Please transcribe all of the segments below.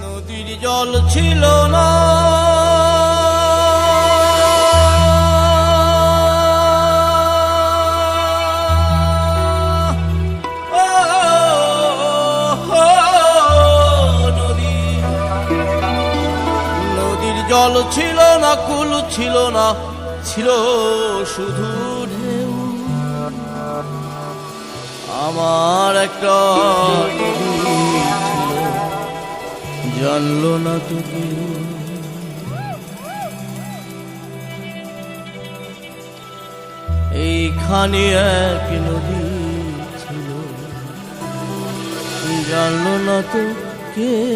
নদীর জল ছিল না, জল ছিল না, কুল ছিল না, ছিল শুধু ঢেউ। আমার একটা জানলো না তো কেউ। এইখানে এক নদী ছিল, জানলো না তো কেউ।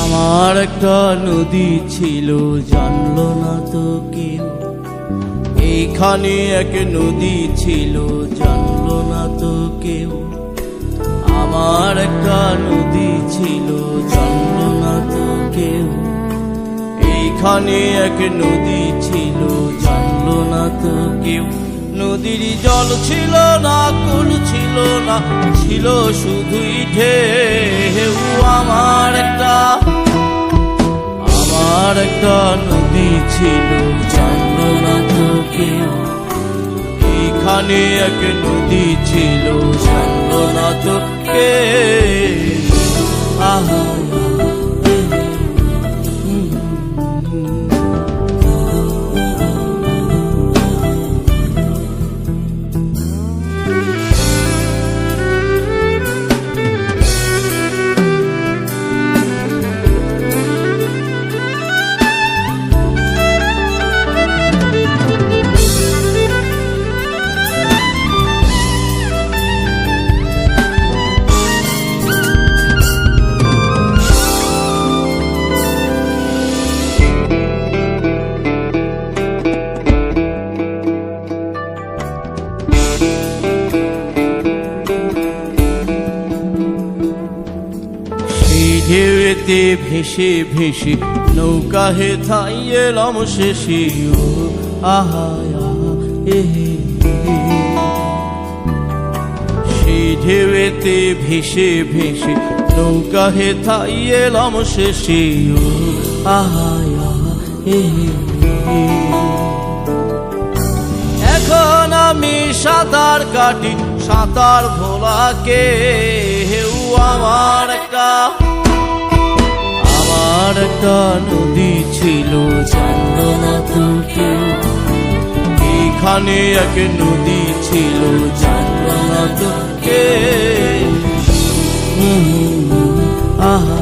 আমার একটা নদী ছিল, জানলো না তো কেউ। এইখানে এক নদী ছিল, জানলো না তো কেউ। আমার একটা নদী ছিল, জানলো না তো কেউ। এইখানে এক নদী ছিল, জানলো না তো কেউ। নদীর জল ছিল না, কুল ছিল না, ছিল শুধুই ঢেউ। আমার একটা নদী ছিল, জানলো না তো কেউ। এইখানে এক নদী ছিল, জানলো না তো কেউ। আহা ঢেউতে ভেসে ভেসে নৌকা হেথায় এলাম শেষে। ও আহা এহে, সেই ঢেউতে ভেসে ভেসে নৌকা হেথায় এলাম শেষে। ও আহা এহে, এখন আমি সাঁতার কাটি, সাঁতার ভোলাকে। আমার একটা নদী ছিল, জানলো না তো কেউ। এইখানে এক নদী ছিল, জানলো না তো কেউ। আহা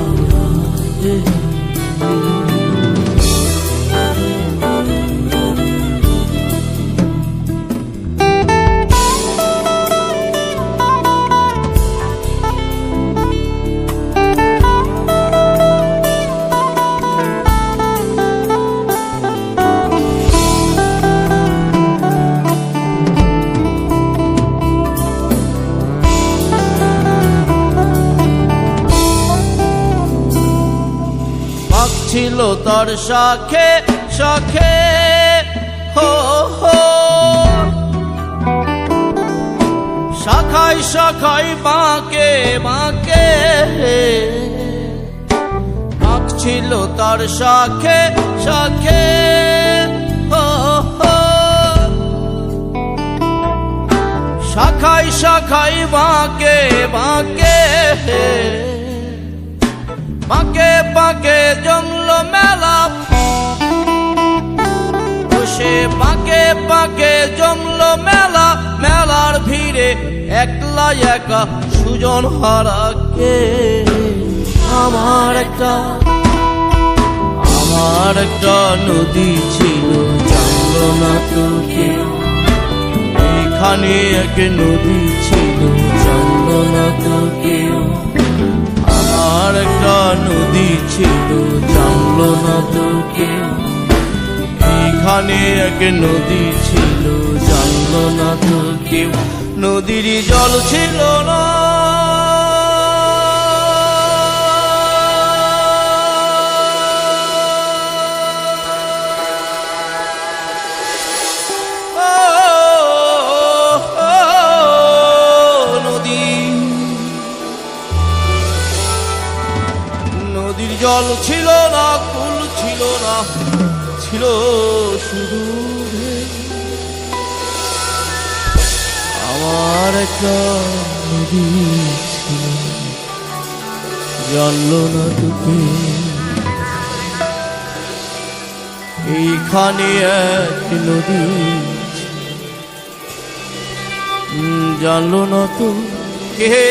ছিল তার শাখে শাখে, হো হো, শাখায় শাখায় বাঁকে বাঁকে। পাখ ছিল তার শাখে শাখে, হো হো, শাখায় শাখায় বাঁকে বাঁকে। বাঁকে বাঁকে জমলো মেলা, বসে বাঁকে বাঁকে জমলো মেলা। মেলার ভিড়ে একলা একা সুজন হারাকে। আমার একটা নদী ছিল, জানলো না তো কেউ। এইখানে এক নদী ছিল, জানলো না তো কেউ। আমার একটা নদী ছিল, জানলো না তো কেউ। এইখানে এক নদী ছিল, জানলো না তো কেউ। নদীর জল ছিল না, নদীর জল ছিল না, কুল ছিল না, ছিল শুধু আমার একটা নদী ছিল, জানলো না তোকে। এইখানে এক নদী ছিল, জানলো না তো কে।